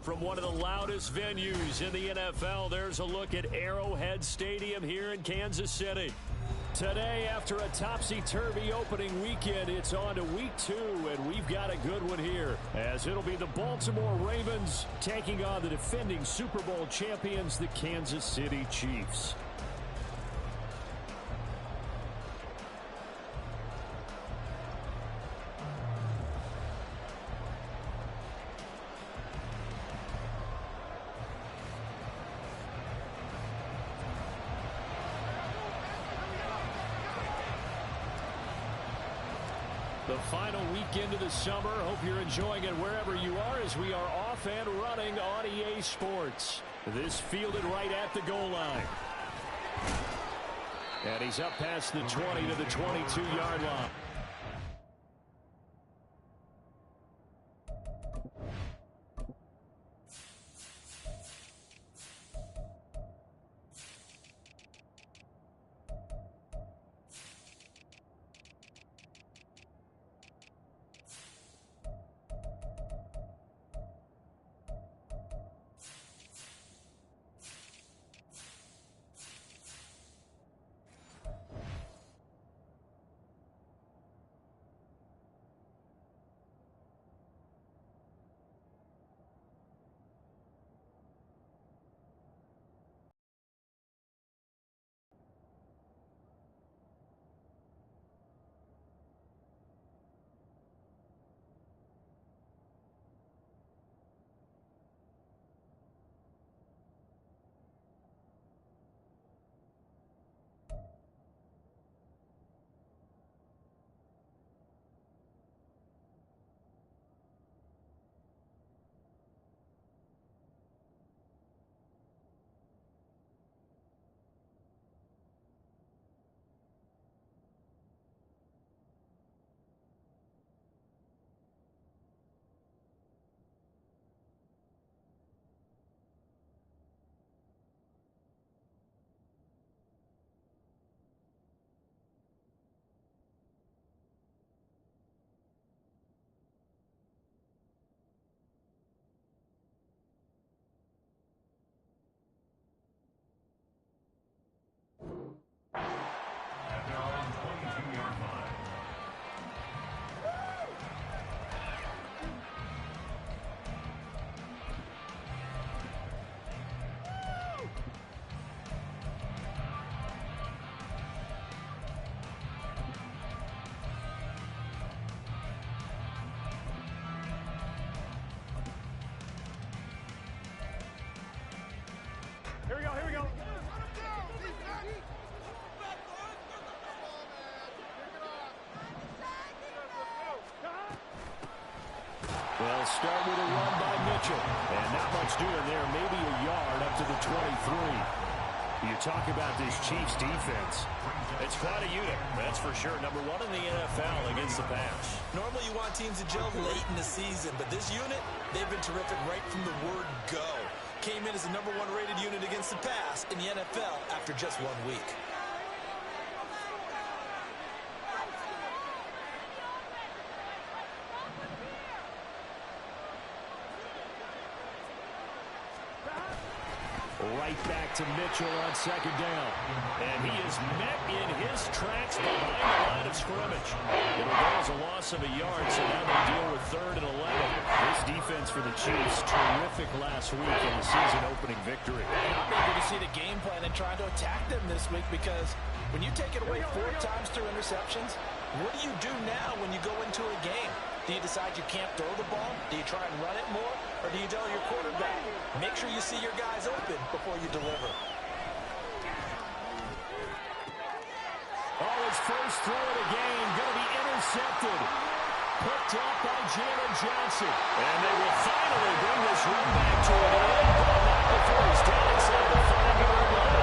From one of the loudest venues in the NFL, there's a look at Arrowhead Stadium here in Kansas City. Today, after a topsy-turvy opening weekend, it's on to week 2, and we've got a good one here, as it'll be the Baltimore Ravens taking on the defending Super Bowl champions, the Kansas City Chiefs. The final weekend of the summer. Hope you're enjoying it wherever you are as we are off and running on EA Sports. This fielded right at the goal line. And he's up past the 20 to the 22-yard line. Here we go, here we go. Well, start with a run by Mitchell. And not much doing there, maybe a yard up to the 23. You talk about this Chiefs defense. It's quite a unit, that's for sure. Number 1 in the NFL against the pass. Normally you want teams to gel late in the season, but this unit, they've been terrific right from the word go. Came in as the number 1 rated unit against the pass in the NFL after just 1 week. Right back to Mitchell on second down. And he is met in his tracks behind the line of scrimmage. It'll go as a loss of a yard, so now they deal with 3rd and 11. This defense for the Chiefs, terrific last week in the season-opening victory. I'm eager to see the game plan and trying to attack them this week, because when you take it away 4 times through interceptions, what do you do now when you go into a game? Do you decide you can't throw the ball? Do you try and run it more? Or do you tell your quarterback, make sure you see your guys open before you deliver? Oh, his first throw of the game going to be intercepted. Picked up by Jalen Johnson. And they will finally bring this run back to an end, but not before he's down inside the 5-yard line.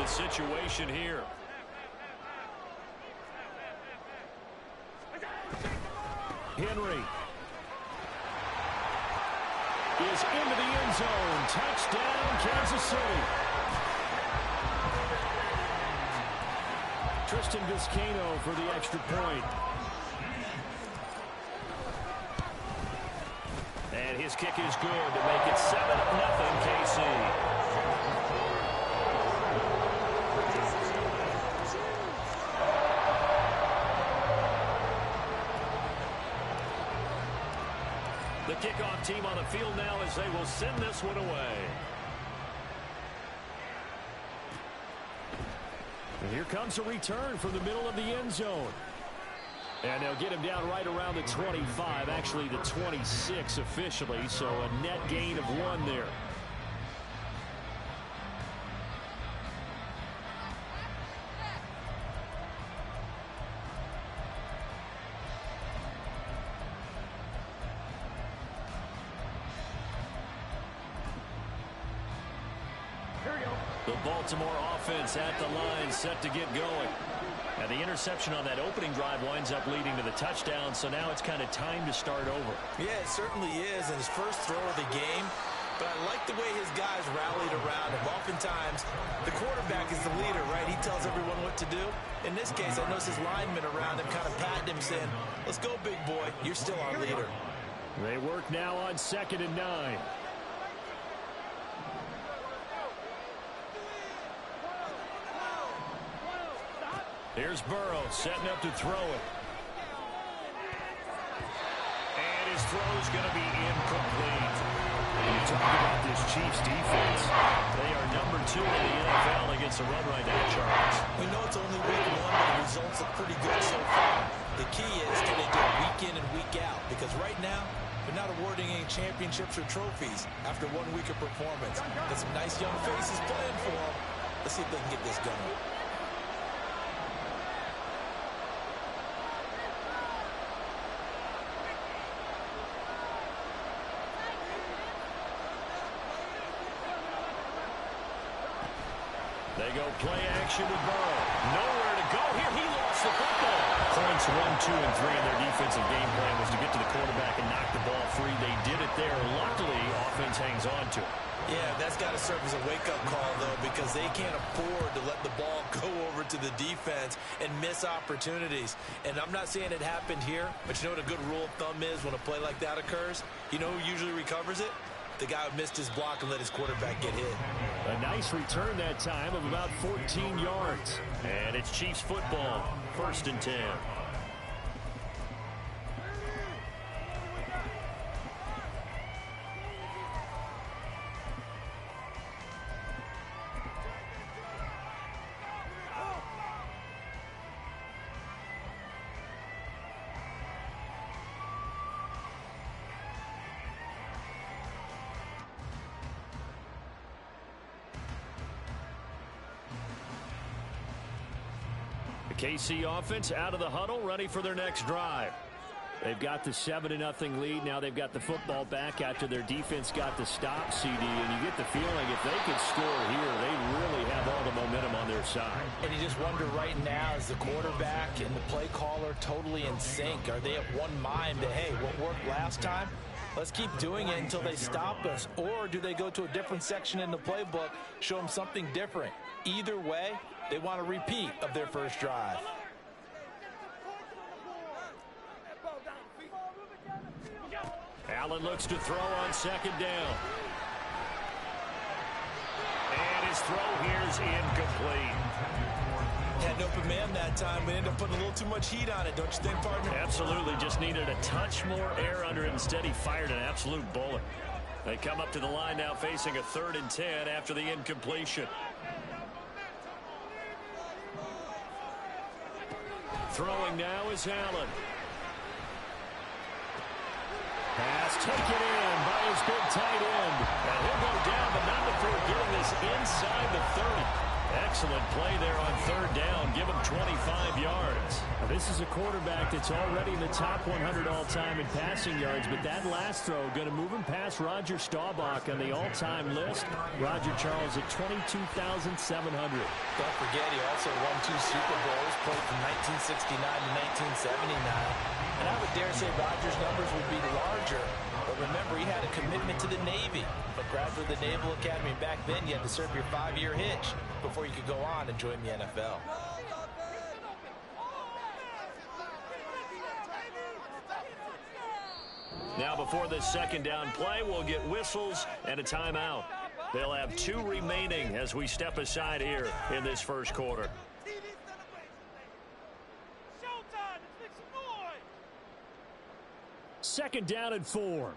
Situation here. Henry is into the end zone. Touchdown, Kansas City. Tristan Vizcaino for the extra point. And his kick is good to make it 7-0 KC. The kickoff team on the field now as they will send this one away. And here comes a return from the middle of the end zone. And they'll get him down right around the 25, actually the 26 officially, so a net gain of 1 there. The Baltimore offense at the line, set to get going. And the interception on that opening drive winds up leading to the touchdown, so now it's kind of time to start over. Yeah, it certainly is, and his first throw of the game. But I like the way his guys rallied around him. Oftentimes, the quarterback is the leader, right? He tells everyone what to do. In this case, I noticed his linemen around him kind of patting him, saying, let's go, big boy. You're still our leader. They work now on 2nd and 9. Here's Burrow setting up to throw it. And his throw's going to be incomplete. You talk about this Chiefs defense. They are number 2 in the NFL against the run right now, Charles. We know it's only week 1, but the results look pretty good so far. The key is, can they do it week in and week out? Because right now, they're not awarding any championships or trophies after 1 week of performance. Got some nice young faces playing for them. Let's see if they can get this going. They go play action with Burrow. Nowhere to go here. He lost the football. Points 1, 2, and 3 in their defensive game plan was to get to the quarterback and knock the ball free. They did it there. Luckily, offense hangs on to it. Yeah, that's got to serve as a wake-up call, though, because they can't afford to let the ball go over to the defense and miss opportunities. And I'm not saying it happened here, but you know what a good rule of thumb is when a play like that occurs? You know who usually recovers it? The guy who missed his block and let his quarterback get hit. A nice return that time of about 14 yards. And it's Chiefs football, 1st and 10. KC offense out of the huddle, ready for their next drive. They've got the 7-0 lead. Now they've got the football back after their defense got the stop, CD. And you get the feeling if they could score here, they really have all the momentum on their side. And you just wonder right now, is the quarterback and the play caller totally in sync? Are they of one mind that, hey, what worked last time? Let's keep doing it until they stop us. Or do they go to a different section in the playbook, show them something different? Either way, they want a repeat of their first drive. Allen looks to throw on 2nd down. And his throw here's incomplete. Had an open man that time, but ended up putting a little too much heat on it, don't you think, partner? Absolutely. Just needed a touch more air under it. Instead, he fired an absolute bullet. They come up to the line now facing a 3rd and 10 after the incompletion. Throwing now is Allen. Pass taken in by his big tight end. And he'll go down, but not before getting this inside the 30. Excellent play there on 3rd down. Give him 25 yards. Now, this is a quarterback that's already in the top 100 all-time in passing yards, but that last throw going to move him past Roger Staubach on the all-time list. Roger Charles at 22,700. Don't forget, he also won 2 Super Bowls, played from 1969 to 1979. And I would dare say Rodgers' numbers would be larger. But remember, he had a commitment to the Navy. But graduated the Naval Academy. And back then, you had to serve your 5-year hitch before you could go on and join the NFL. Now before this second down play, we'll get whistles and a timeout. They'll have 2 remaining as we step aside here in this first quarter. Second down and 4.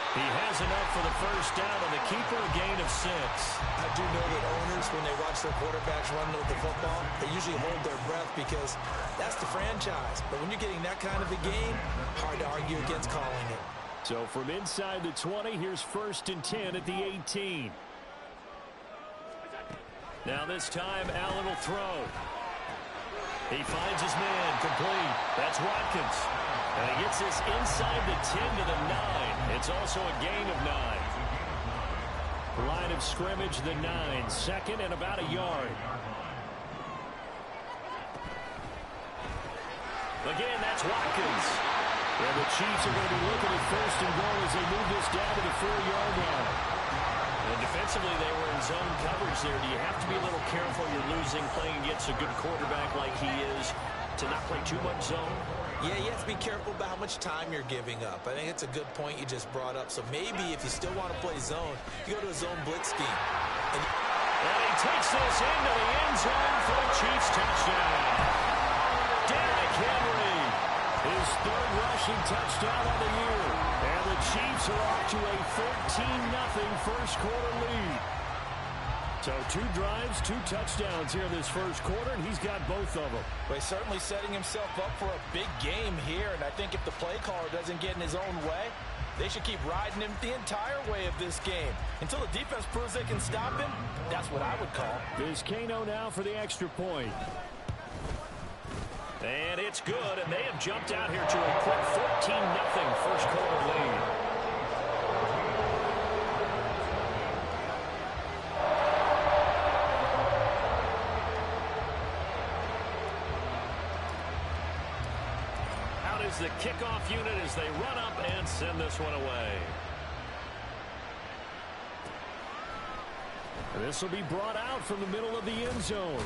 He has enough for the first down, and the keeper a gain of 6. I do know that owners, when they watch their quarterbacks run with the football, they usually hold their breath because that's the franchise. But when you're getting that kind of a game, hard to argue against calling it. So from inside the 20, here's 1st and 10 at the 18. Now this time, Allen will throw. He finds his man complete. That's Watkins. And he gets this inside the 10 to the 9. It's also a gain of 9. Line of scrimmage, the 9. Second and about a yard. Again, that's Watkins. And the Chiefs are going to be looking at 1st and goal as they move this down to the 4-yard line. And defensively, they were in zone coverage there. Do you have to be a little careful? You're losing, playing against a good quarterback like he is, to not play too much zone? Yeah, you have to be careful about how much time you're giving up. I think it's a good point you just brought up. So maybe if you still want to play zone, you go to a zone blitz scheme. And he takes this into the end zone for a Chiefs touchdown. Derrick Henry, his 3rd rushing touchdown of the year. And the Chiefs are off to a 13-0 first quarter lead. So 2 drives, 2 touchdowns here in this first quarter, and he's got both of them. Well, he's certainly setting himself up for a big game here, and I think if the play caller doesn't get in his own way, they should keep riding him the entire way of this game. Until the defense proves they can stop him, that's what I would call. Vizcaino now for the extra point. And it's good, and they have jumped out here to a quick 14-0 first quarter lead. Out is the kickoff unit as they run up and send this one away. This will be brought out from the middle of the end zone.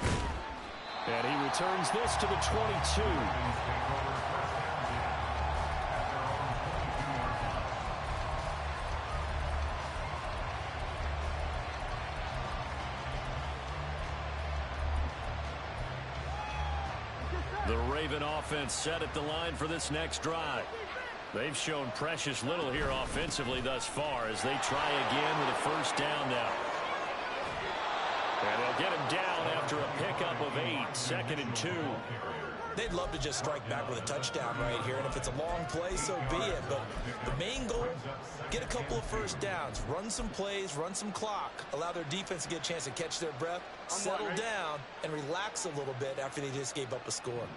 And he returns this to the 22. The Raven offense set at the line for this next drive. They've shown precious little here offensively thus far as they try again with a first down now. And they'll get him down after a pickup of 8, 2nd and 2. They'd love to just strike back with a touchdown right here, and if it's a long play, so be it. But the main goal, get a couple of first downs, run some plays, run some clock, allow their defense to get a chance to catch their breath, settle down, and relax a little bit after they just gave up a score.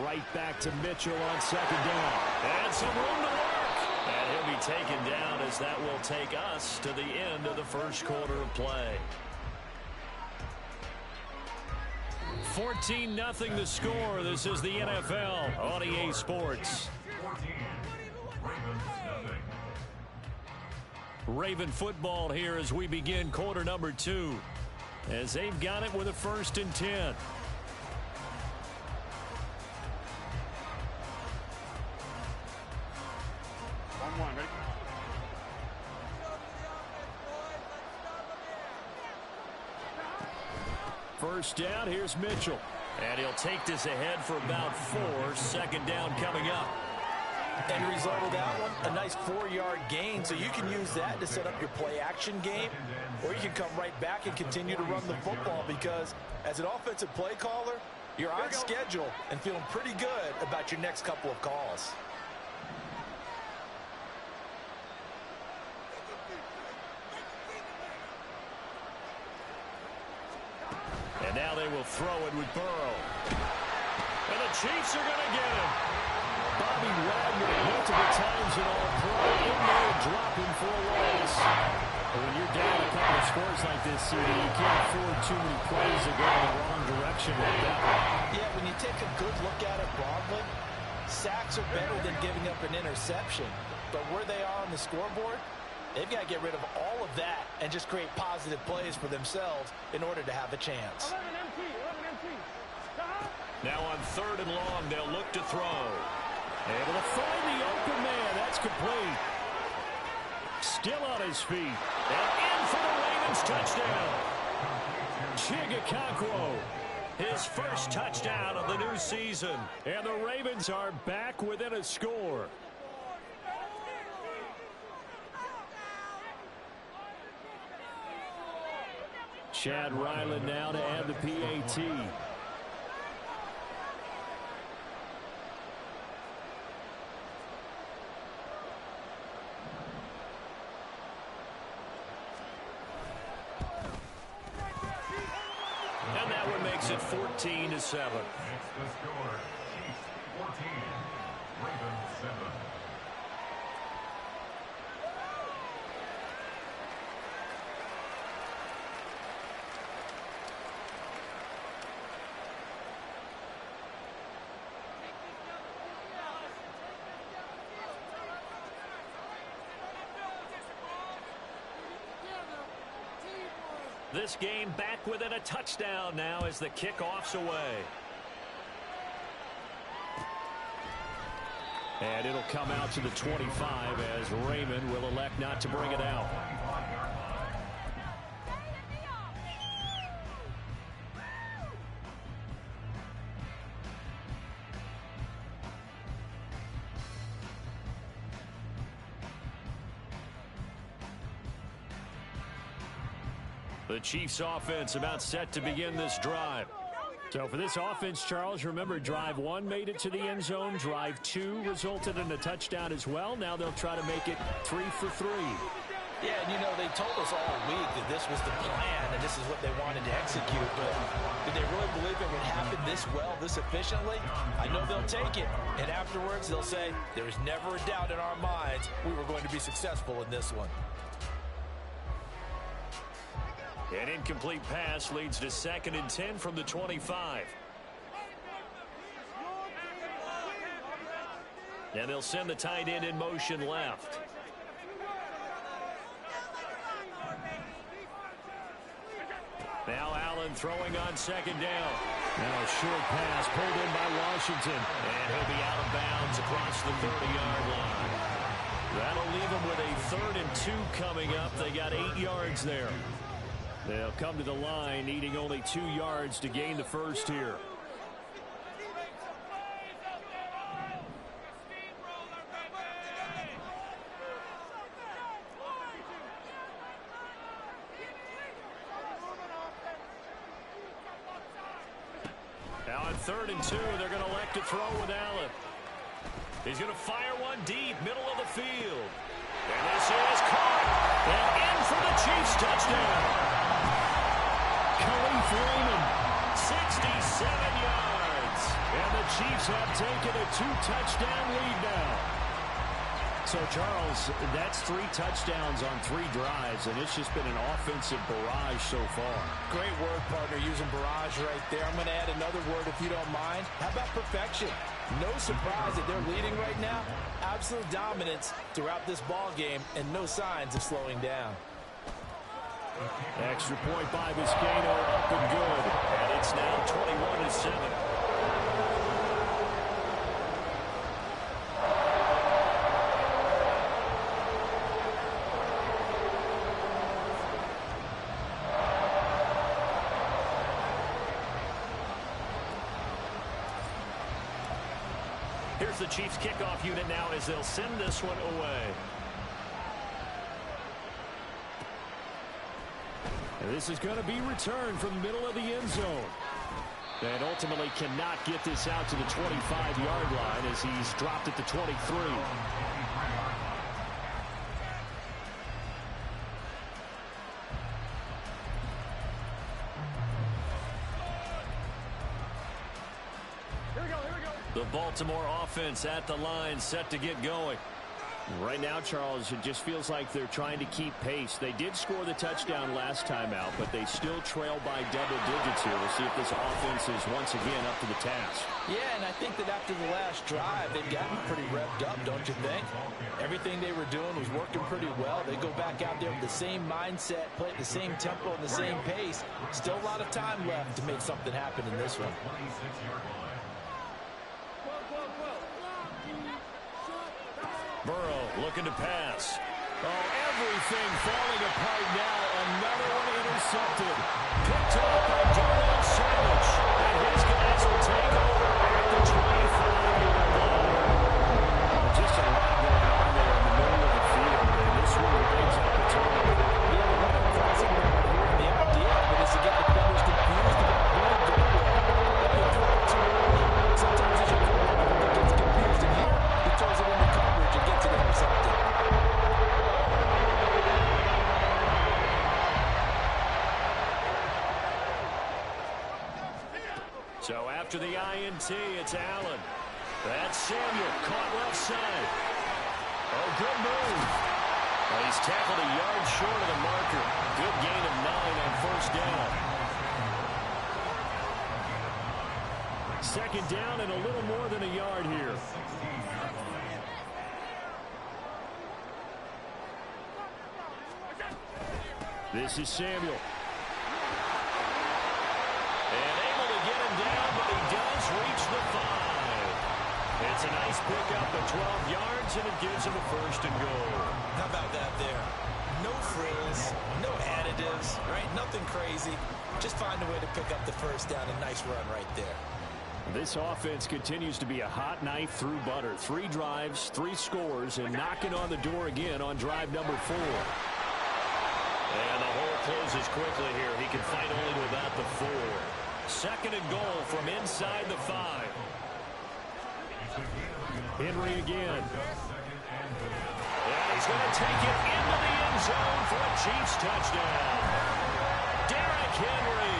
Right back to Mitchell on 2nd down. And some room to work. And he'll be taken down as that will take us to the end of the first quarter of play. 14-0 the score. This is the NFL on EA Sports. Raven football here as we begin quarter number 2. As they've got it with a 1st and 10. First down, here's Mitchell. And he'll take this ahead for about 4. 2nd down coming up. End result of that one, a nice 4-yard gain. So you can use that to set up your play-action game, or you can come right back and continue to run the football because as an offensive play caller, you're on schedule and feeling pretty good about your next couple of calls. And now they will throw it with Burrow. Chiefs are going to get him. Bobby Wagner multiple times in all play in there, dropping for a loss. But when you're down a couple of scores like this, CD, you can't afford too many plays that go in the wrong direction like that one. Yeah, when you take a good look at it broadly, sacks are better than giving up an interception. But where they are on the scoreboard, they've got to get rid of all of that and just create positive plays for themselves in order to have a chance. 11 MT. Stop. Now on 3rd and long, they'll look to throw. Able to find the open man. That's complete. Still on his feet. And in for the Ravens touchdown. Chigakakwo. His first touchdown of the new season. And the Ravens are back within a score. Chad Ryland now to add the PAT. And that one makes it 14-7. The score, Chiefs 14, Ravens 7. This game back within a touchdown now as the kickoff's away. And it'll come out to the 25 as Raymond will elect not to bring it out. The Chiefs offense about set to begin this drive. So for this offense, Charles, remember drive 1 made it to the end zone. Drive 2 resulted in a touchdown as well. Now they'll try to make it 3 for 3. Yeah, and you know, they told us all week that this was the plan and this is what they wanted to execute. But did they really believe it would happen this well, this efficiently? I know they'll take it. And afterwards, they'll say, there is never a doubt in our minds we were going to be successful in this one. An incomplete pass leads to 2nd and 10 from the 25. And they'll send the tight end in motion left. Now Allen throwing on 2nd down. Now a short pass pulled in by Washington. And he'll be out of bounds across the 30-yard line. That'll leave them with a 3rd and 2 coming up. They got 8 yards there. They'll come to the line needing only 2 yards to gain the first here. Now on 3rd and 2, they're going to elect to throw with Allen. He's going to fire one deep, middle of the field. And this is caught. And in for the Chiefs touchdown. Khalif Raymond, 67 yards. And the Chiefs have taken a 2-touchdown lead now. So, Charles, that's 3 touchdowns on 3 drives, and it's just been an offensive barrage so far. Great word, partner, using barrage right there. I'm going to add another word if you don't mind. How about perfection? No surprise that they're leading right now. Absolute dominance throughout this ball game and no signs of slowing down. Extra point by Vizcaino, up and good. And it's now 21-7. Here's the Chiefs kickoff unit now as they'll send this one away. And this is going to be returned from the middle of the end zone. And ultimately cannot get this out to the 25-yard line as he's dropped at the 23. Here we go. The Baltimore offense at the line, set to get going. Right now, Charles, it just feels like they're trying to keep pace. They did score the touchdown last time out, but they still trail by double digits here. We'll see if this offense is once again up to the task. Yeah, and I think that after the last drive, they've gotten pretty revved up, don't you think? Everything they were doing was working pretty well. They go back out there with the same mindset, play at the same tempo and the same pace. Still a lot of time left to make something happen in this one. Burrow looking to pass. Oh, everything falling apart now. Another one intercepted. Picked off by Darnell Savage. And his guys will take over at the 25-yard line. Just a lot going on there in the middle of the field. And this one remains up the top. Yeah, what I'm crossing over here, the idea of it is to get defenders confused about who to go with. They throw it too early. Sometimes as your quarterback gets confused in here, he throws it into coverage and gets it intercepted. So after the INT, it's Allen. That's Samuel, caught left side. Oh, good move. Well, he's tackled a yard short of the marker. Good gain of 9 on first down. Second down and a little more than a yard here. This is Samuel. And able to get him down, but he does reach the 5. It's a nice pickup of 12 yards, and it gives him a first and goal. How about that there? No frills, no additives, right? Nothing crazy. Just find a way to pick up the first down. A nice run right there. This offense continues to be a hot knife through butter. 3 drives, 3 scores, and knocking on the door again on drive number 4. And the hole closes quickly here. He can fight only to about the 4. Second and goal from inside the 5. Henry again. And he's going to take it into the end zone for a Chiefs touchdown. Derrick Henry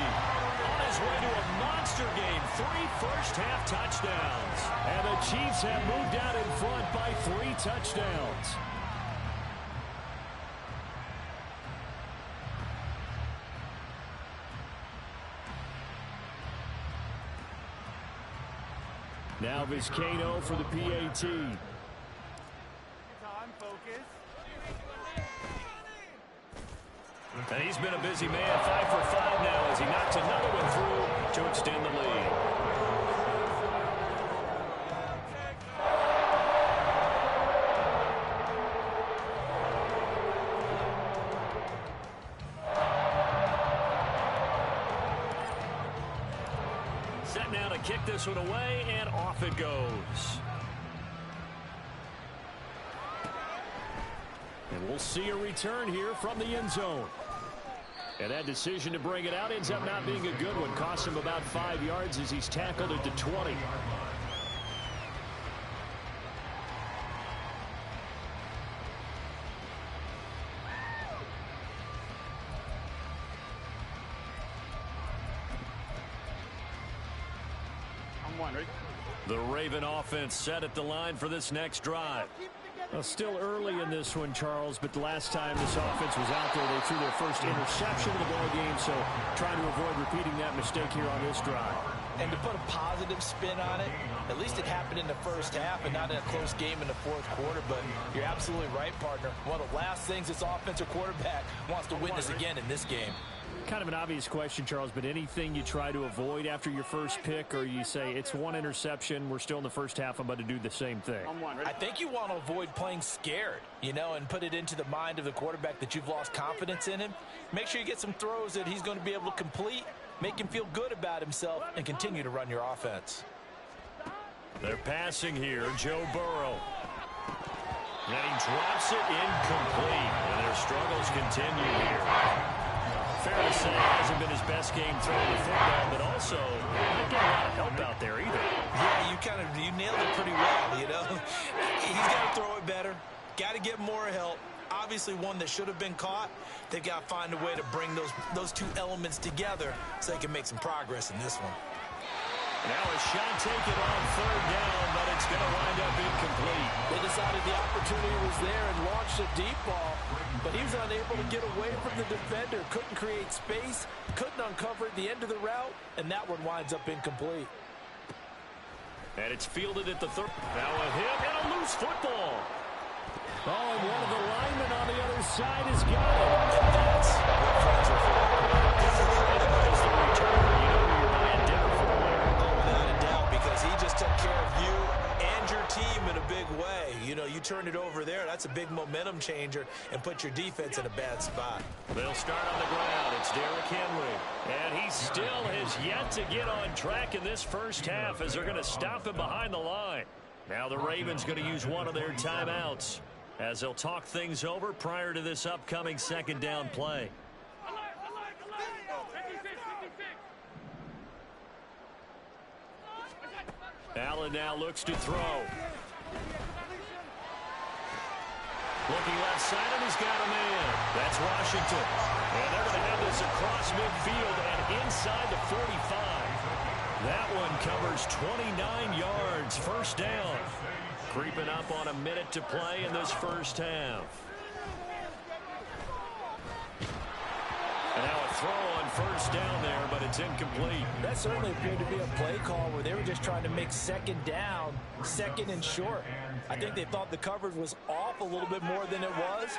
on his way to a monster game. 3 first-half touchdowns. And the Chiefs have moved out in front by 3 touchdowns. Now Vizcaino for the PAT. Time, focus. And he's been a busy man, 5 for 5 now as he knocks another one through to extend the lead. Set now to kick this one away, and off it goes. And we'll see a return here from the end zone. And that decision to bring it out ends up not being a good one. Costs him about 5 yards as he's tackled at the 20. I'm one, right? The Raven offense set at the line for this next drive. Well, still early in this one, Charles, but the last time this offense was out there, they threw their first interception of the ball game, so trying to avoid repeating that mistake here on this drive. And to put a positive spin on it, at least it happened in the first half and not in a close game in the fourth quarter, but you're absolutely right, partner. One of the last things this offensive quarterback wants to witness again in this game. Kind of an obvious question, Charles, but anything you try to avoid after your first pick, or you say it's 1 interception, we're still in the first half, I'm about to do the same thing? I'm one, right? I think you want to avoid playing scared, you know, and put it into the mind of the quarterback that you've lost confidence in him. Make sure you get some throws that he's going to be able to complete, make him feel good about himself, and continue to run your offense. They're passing here, Joe Burrow. And he drops it incomplete, and their struggles continue here. Fair to say, it hasn't been his best game throwing the football, but also not getting a lot of help out there either. Yeah, you nailed it pretty well, you know. He's got to throw it better, got to get more help. Obviously one that should have been caught. They've got to find a way to bring those 2 elements together so they can make some progress in this one. Now a shot taken on third down, but it's going to wind up incomplete. They decided the opportunity was there and launched a deep ball, but he was unable to get away from the defender. Couldn't create space, couldn't uncover the end of the route, and that one winds up incomplete. And it's fielded at the third. Now a hit and a loose football. Oh, and one of the linemen on the other side has got it. And that's what friends are for. As the returner, you know who you're buying dinner for there. Oh, without a doubt, because he just took care of you and your team in a big way. You know, you turn it over there, that's a big momentum changer and put your defense in a bad spot. They'll start on the ground. It's Derrick Henry. And he still has yet to get on track in this first half as they're going to stop him behind the line. Now the Ravens going to use one of their timeouts as they'll talk things over prior to this upcoming second down play. Allen now looks to throw. Looking left side, and he's got a man. That's Washington. And they're going to have this across midfield and inside the 45. That one covers 29 yards. First down. Creeping up on a minute to play in this first half. And now a throw on first down there, but it's incomplete. That certainly appeared to be a play call where they were just trying to make second down, second and short. I think they thought the coverage was off a little bit more than it was.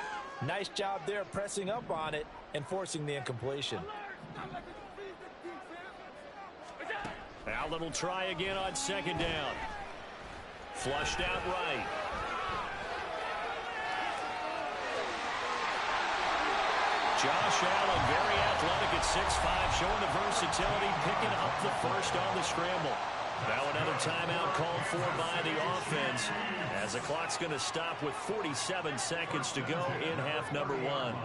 Nice job there pressing up on it and forcing the incompletion. Allen will try again on second down. Flushed out right. Josh Allen, very athletic at 6'5", showing the versatility, picking up the first on the scramble. Now another timeout called for by the offense as the clock's going to stop with 47 seconds to go in half number one.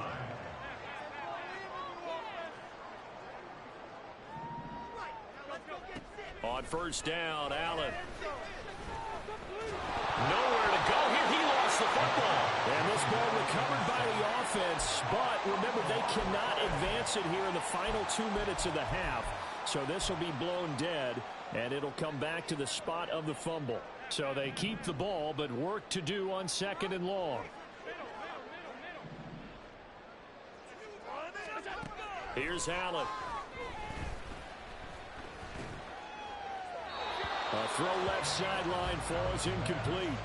On first down, Allen. Nowhere to go here. He lost the football. And this ball recovered by the offense. But remember, they cannot advance it here in the final 2 minutes of the half. So this will be blown dead, and it'll come back to the spot of the fumble. So they keep the ball, but work to do on second and long. Here's Allen. A throw left sideline falls incomplete.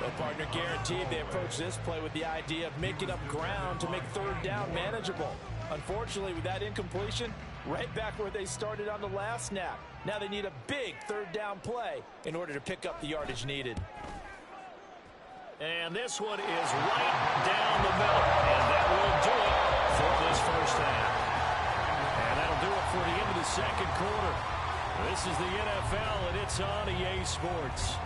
Well, partner, guaranteed they approach this play with the idea of making up ground to make third down manageable. Unfortunately, with that incompletion, right back where they started on the last snap. Now they need a big third down play in order to pick up the yardage needed. And this one is right down the middle. And that will do it for this first half. And that'll do it for the end of the second quarter. This is the NFL, and it's on EA Sports.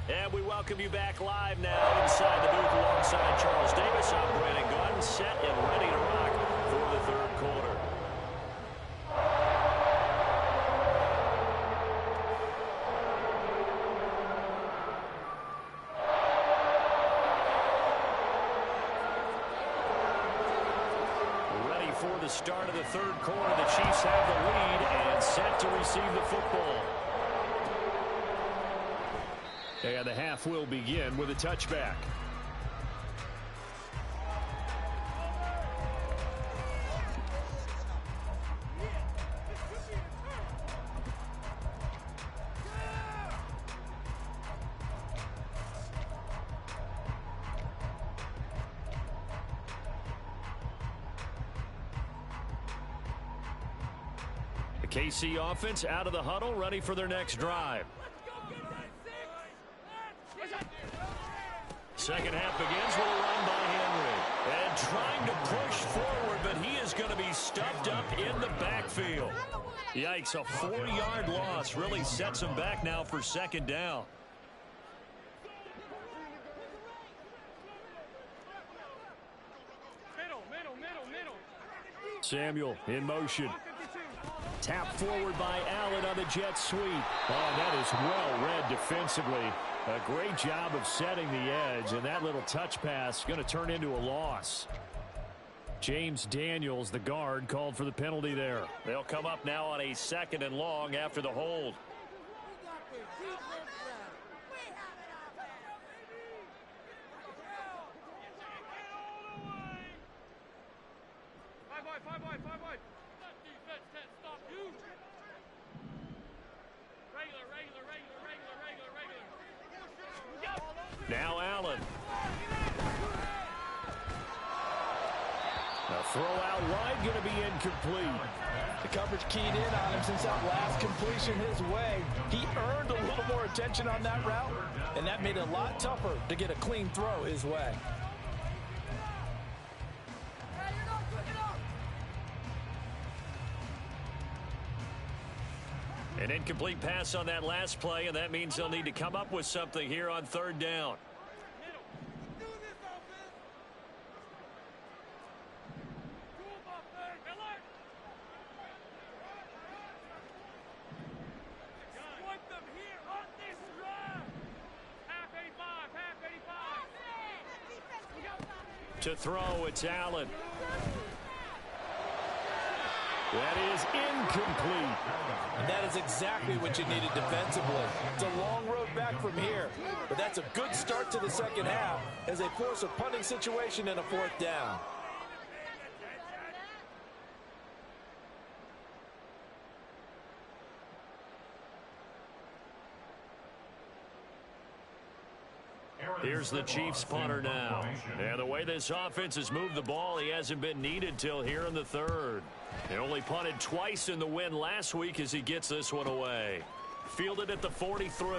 And we welcome you back live now inside the booth alongside Charles Davis. I'm Brandon Gunn, set and ready to rock for the third quarter. Ready for the start of the third quarter. The Chiefs have the lead and set to receive the football. And the half will begin with a touchback. The KC offense out of the huddle, ready for their next drive. Second half begins with a run by Henry. And trying to push forward, but he is going to be stuffed up in the backfield. Yikes, a 4-yard loss really sets him back now for second down. Samuel in motion. Tap forward by Allen on the jet sweep. Oh, that is well read defensively. A great job of setting the edge, and that little touch pass going to turn into a loss. James Daniels, the guard, called for the penalty there. They'll come up now on a 2nd and long after the hold. Now Allen. A throw out wide, going to be incomplete. The coverage keyed in on him since that last completion his way. He earned a little more attention on that route, and that made it a lot tougher to get a clean throw his way. An incomplete pass on that last play, and that means they'll need to come up with something here on 3rd down. To throw, it's Allen. That is incomplete. And that is exactly what you needed defensively. It's a long road back from here, but that's a good start to the 2nd half as they force a punting situation and a 4th down. Here's the Chiefs punter now. And the way this offense has moved the ball, he hasn't been needed till here in the 3rd. He only punted twice in the win last week as he gets this one away. Fielded at the 43.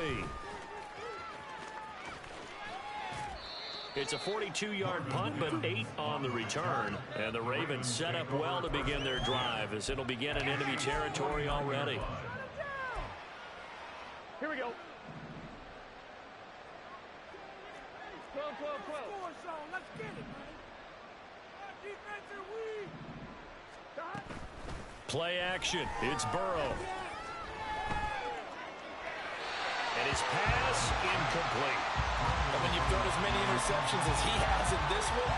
It's a 42-yard punt, but 8 on the return. And the Ravens set up well to begin their drive as it'll begin in enemy territory already. Here we go. 12, 12, 12. Let's get it, man. Defense are weak. Play action. It's Burrow. And his pass incomplete. And when you've thrown as many interceptions as he has in this one,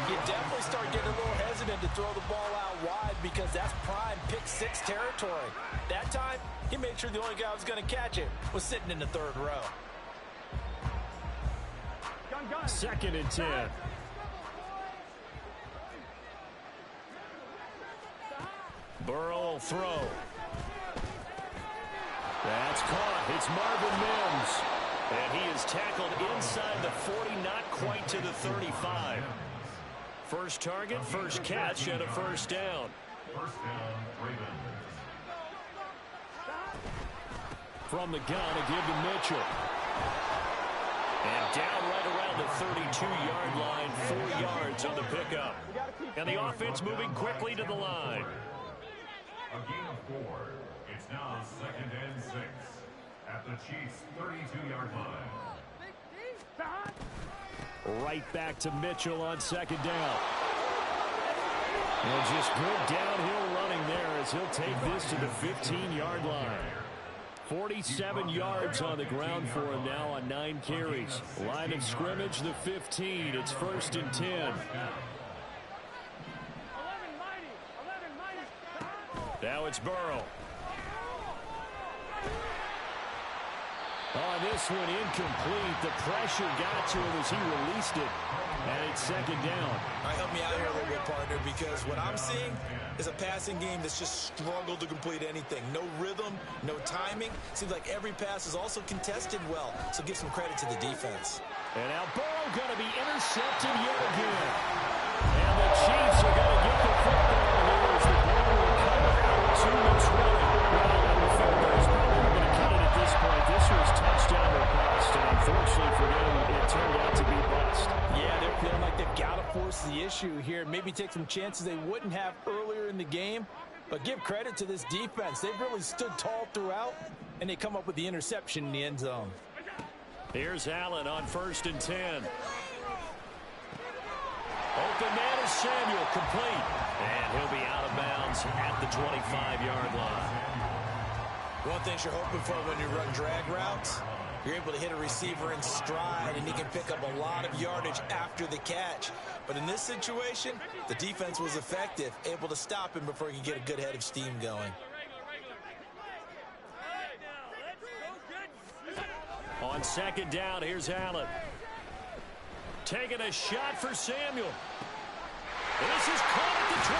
you definitely start getting a little hesitant to throw the ball out wide because that's prime pick 6 territory. That time, he made sure the only guy who was going to catch it was sitting in the 3rd row. 2nd and 10. Burrow will throw. That's caught. It's Marvin Mims. And he is tackled inside the 40, not quite to the 35. First target, first catch, and a 1st down. 1st down, Ravens. From the gun, a give to Mitchell. And down right around the 32-yard line, 4 yards on the pickup. And the offense moving quickly to the line. A gain of 4. It's now 2nd and 6 at the Chiefs' 32-yard line. Right back to Mitchell on 2nd down. And just good downhill running there as he'll take this to the 15-yard line. 47 yards on the ground for him now on 9 carries. Line of scrimmage, the 15. It's 1st and 10. Now it's Burrow. On this one, incomplete. The pressure got to him as he released it. And it's 2nd down. Help me out here a little bit, partner, because what I'm seeing is a passing game that's just struggled to complete anything. No rhythm, no timing. Seems like every pass is also contested well. So give some credit to the defense. And now Burrow going to be intercepted yet again. And the Chiefs are going to get the football here as the ball will come out to the 20. Well, there's probably going to cut it at this point. This was touchdown or bust, and unfortunately for them, it turned out to be bust. Yeah, they're feeling like they've got to force the issue here. Maybe take some chances they wouldn't have earlier in the game. But give credit to this defense. They've really stood tall throughout, and they come up with the interception in the end zone. Here's Allen on 1st and 10. Open man is Samuel, complete. And he'll be out of bounds at the 25-yard line. One thing you're hoping for when you run drag routes You're able to hit a receiver in stride, and he can pick up a lot of yardage after the catch. But in this situation, the defense was effective, able to stop him before he could get a good head of steam going. On second down, here's Allen. Taking a shot for Samuel. This is caught at the 20.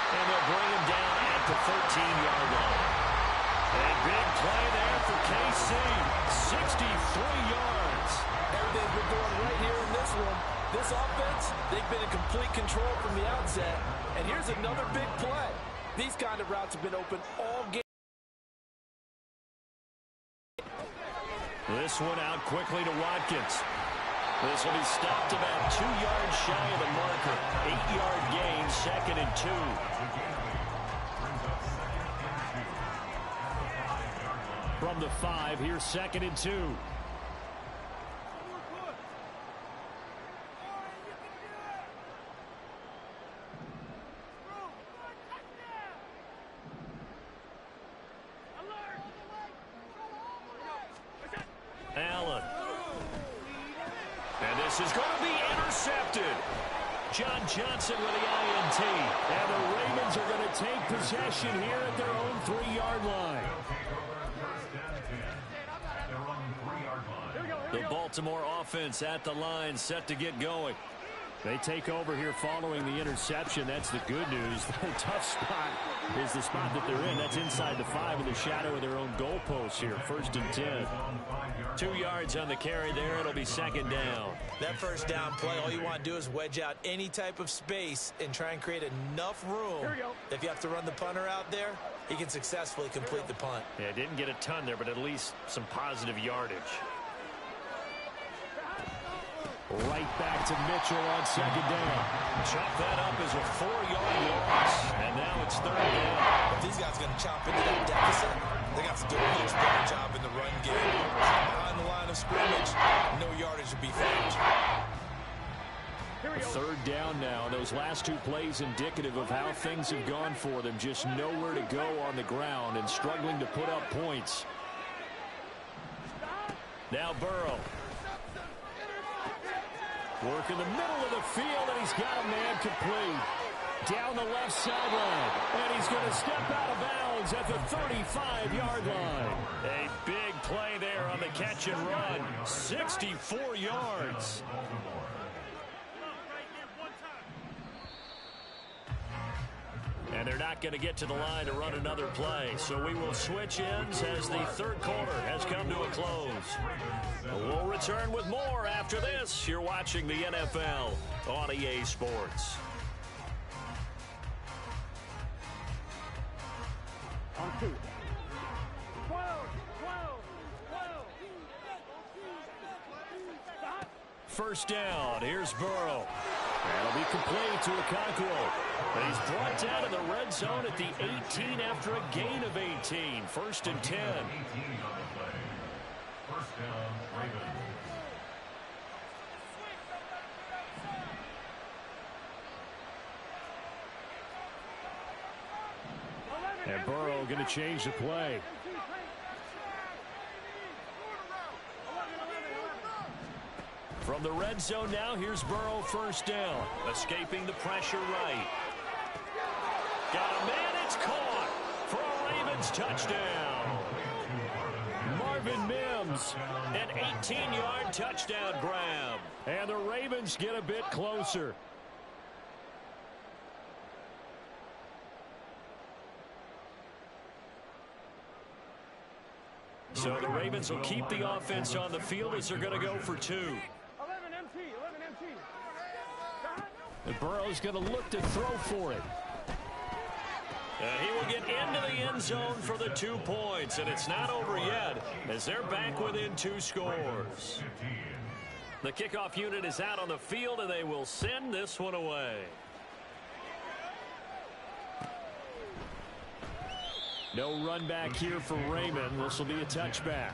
And they'll bring him down at the 13-yard line. A big play there for KC. 63 yards. Everything's been going right here in this one. This offense, they've been in complete control from the outset. And here's another big play. These kind of routes have been open all game. This one out quickly to Watkins. This will be stopped about 2 yards shy of the marker. 8-yard gain, 2nd and 2. From the 5, here's 2nd and 2. Allen. And this is going to be intercepted. John Johnson with the INT. And the Ravens are going to take possession here at their own 3-yard line. The Baltimore offense at the line, set to get going. They take over here following the interception. That's the good news. The tough spot is the spot that they're in. That's inside the 5 in the shadow of their own goalpost here. 1st and 10. 2 yards on the carry there. It'll be 2nd down. That first down play, all you want to do is wedge out any type of space and try and create enough room. If you have to run the punter out there, he can successfully complete the punt. Yeah, didn't get a ton there, but at least some positive yardage. Right back to Mitchell on 2nd down. Chop that up as a 4-yard loss. And now it's 3rd down. If these guys are going to chop into that deficit, they got to do a much better job in the run game. Behind the line of scrimmage, no yardage to be found. 3rd down now. Those last 2 plays indicative of how things have gone for them. Just nowhere to go on the ground and struggling to put up points. Now Burrow. Work in the middle of the field, and he's got a man complete. Down the left sideline, and he's going to step out of bounds at the 35-yard line. A big play there on the catch and run. 64 yards. And they're not going to get to the line to run another play. So we will switch ends as the 3rd quarter has come to a close. We'll return with more after this. You're watching the NFL on EA Sports. On 2. 1st down. Here's Burrow. That'll be complete to Okonkwo. But he's brought down in the red zone at the 18 after a gain of 18. 1st and 10. 18 on the play. 1st down, Ravens. And Burrow going to change the play. From the red zone now, here's Burrow 1st down. Escaping the pressure right. Got a man, it's caught for a Ravens touchdown. Marvin Mims, an 18-yard touchdown grab. And the Ravens get a bit closer. So the Ravens will keep the offense on the field as they're going to go for 2. 11 MT. And Burrow's going to look to throw for it. And he will get into the end zone for the 2 points. And it's not over yet as they're back within 2 scores. The kickoff unit is out on the field, and they will send this one away. No run back here for Raymond. This will be a touchback.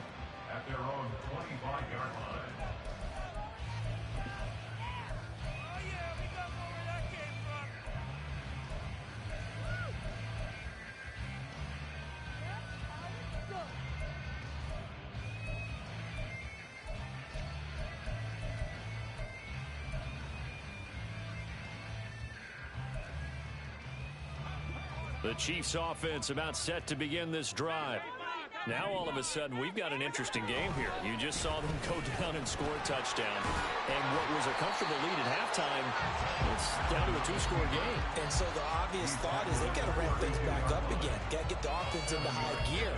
At their own 25-yard line. The Chiefs offense about set to begin this drive. Now all of a sudden we've got an interesting game here. You just saw them go down and score a touchdown. And what was a comfortable lead at halftime, it's down to a two-score game. And so the obvious thought is they've got to ramp things back up again. Got to get the offense into high gear.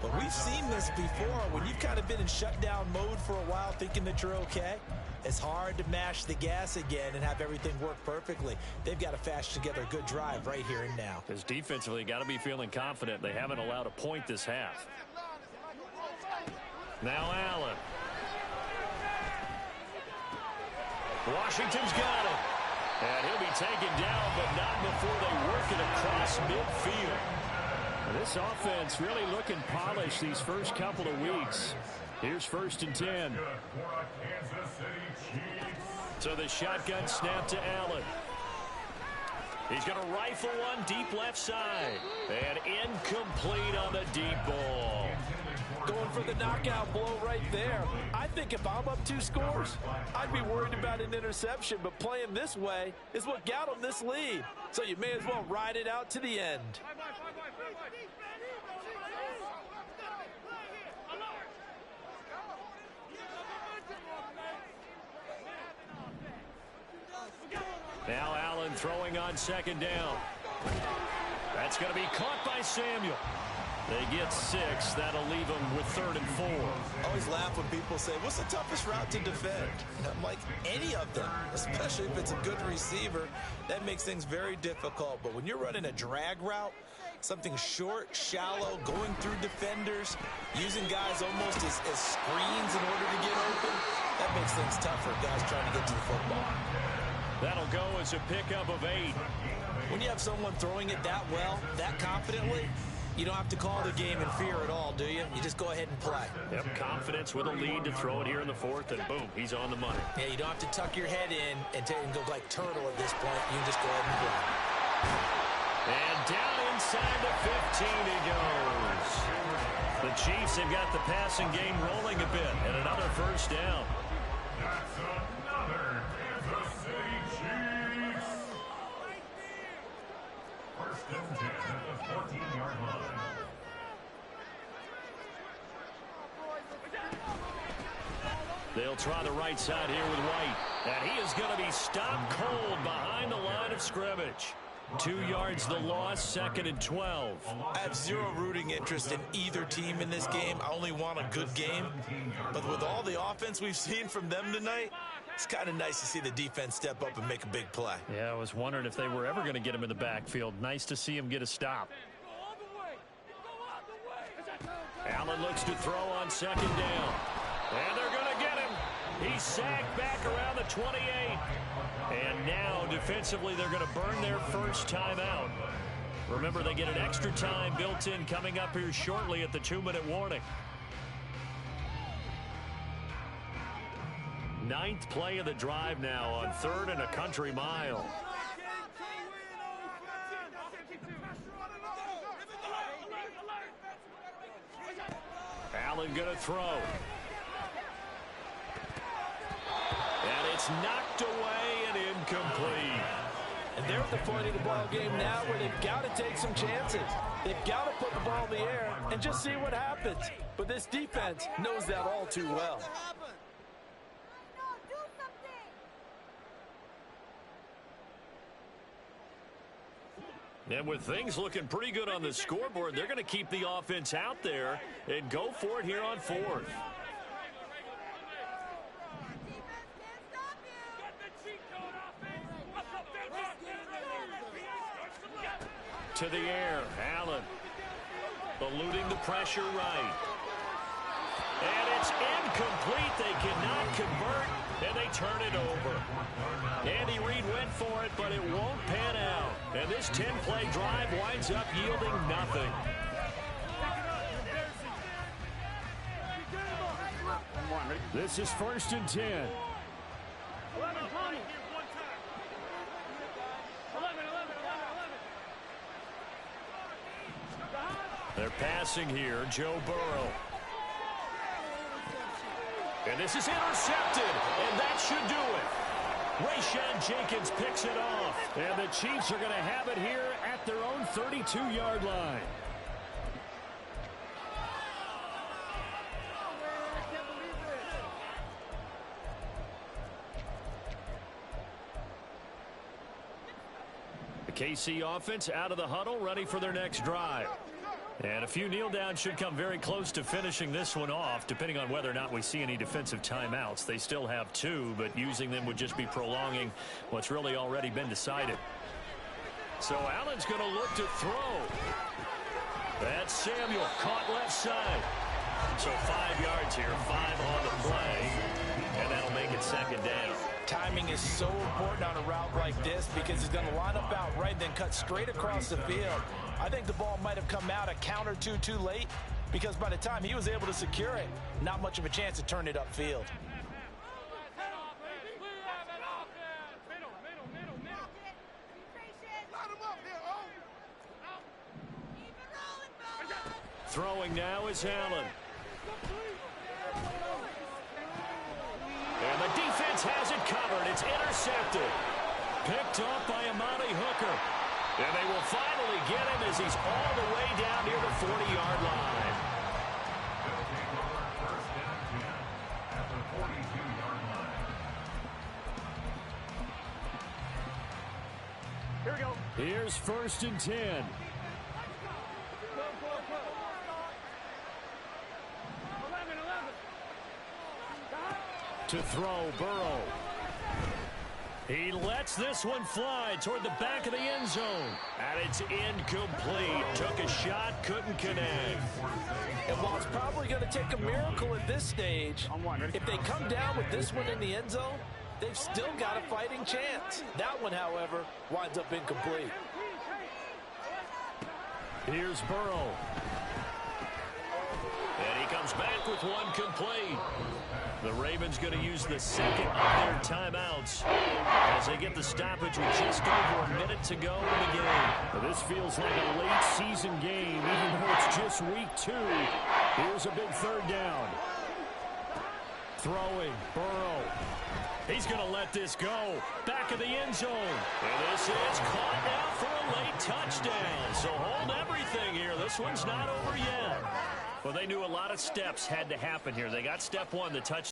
But we've seen this before. When you've kind of been in shutdown mode for a while thinking that you're okay, it's hard to mash the gas again and have everything work perfectly. They've got to fashion together a good drive right here and now. Because defensively, got to be feeling confident. They haven't allowed a point this half. Now Allen. Washington's got it. And he'll be taken down, but not before they work it across midfield. This offense really looking polished these first couple of weeks. Here's 1st and 10. So the shotgun snap to Allen. He's going to rifle one deep left side. And incomplete on the deep ball. Going for the knockout blow right there. I think if I'm up 2 scores, I'd be worried about an interception. But playing this way is what got them this lead. So you may as well ride it out to the end. Now Allen throwing on 2nd down. That's going to be caught by Samuel. They get 6. That'll leave them with 3rd and 4. I always laugh when people say, what's the toughest route to defend? And I'm like, any of them, especially if it's a good receiver. That makes things very difficult. But when you're running a drag route, something short, shallow, going through defenders, using guys almost as screens in order to get open, that makes things tougher, guys trying to get to the football. That'll go as a pickup of 8. When you have someone throwing it that well, that confidently, you don't have to call the game in fear at all, do you? You just go ahead and play. Yep, confidence with a lead to throw it here in the 4th, and boom, he's on the money. Yeah, you don't have to tuck your head in and go like turtle at this point. You can just go ahead and play. And down inside the 15 he goes. The Chiefs have got the passing game rolling a bit, and another 1st down. That's another Kansas City Chiefs. 1st and 10 at the 14-yard line. They'll try the right side here with White. And he is going to be stopped cold behind the line of scrimmage. 2 yards the loss, 2nd and 12. I have zero rooting interest in either team in this game. I only want a good game. But with all the offense we've seen from them tonight, it's kind of nice to see the defense step up and make a big play. Yeah, I was wondering if they were ever going to get him in the backfield. Nice to see him get a stop. Allen looks to throw on 2nd down. And they're going to get him. He's sacked back around the 28. And now, defensively, they're going to burn their first timeout. Remember, they get an extra time built in coming up here shortly at the 2-minute warning. 9th play of the drive now on 3rd and a country mile. Allen going to throw. And it's knocked away and incomplete. And they're at the point of the ball game now where they've got to take some chances. They've got to put the ball in the air and just see what happens. But this defense knows that all too well. And with things looking pretty good on the scoreboard, they're going to keep the offense out there and go for it here on 4th. To the air, Allen eluding the pressure right. And it's incomplete. They cannot convert, and they turn it over. Andy Reid went for it, but it won't pan out. And this 10-play drive winds up yielding nothing. This is 1st and 10. They're passing here, Joe Burrow. And this is intercepted, and that should do it. Rayshawn Jenkins picks it off. And the Chiefs are going to have it here at their own 32-yard line. The KC offense out of the huddle, ready for their next drive. And a few kneel downs should come very close to finishing this one off, depending on whether or not we see any defensive timeouts. They still have 2, but using them would just be prolonging what's really already been decided. So Allen's going to look to throw. That's Samuel, caught left side. So 5 yards here, 5 on the play, and that'll make it second down. Timing is so important on a route like this because he's going to line up out right, then cut straight across the field. I think the ball might have come out a count or two too late because by the time he was able to secure it, not much of a chance to turn it upfield. Throwing now is Allen. And the defense has it covered. It's intercepted. Picked off by Amani Hooker. And they will finally get him as he's all the way down near the 40-yard line. First down 10 at the 42-yard line. Here we go. Here's 1st and 10. Go. 11. To throw, Burrow. He lets this one fly toward the back of the end zone. And it's incomplete. Took a shot, couldn't connect. And while it's probably going to take a miracle at this stage, if they come down with this one in the end zone, they've still got a fighting chance. That one, however, winds up incomplete. Here's Burrow. And he comes back with one complete. The Ravens going to use the second of their timeouts as they get the stoppage with just over a minute to go in the game. Well, this feels like a late season game, even though it's just week 2. Here's a big 3rd down. Throwing, Burrow. He's going to let this go. Back of the end zone. And this is caught now for a late touchdown. So hold everything here. This one's not over yet. Well, they knew a lot of steps had to happen here. They got step 1, the touchdown.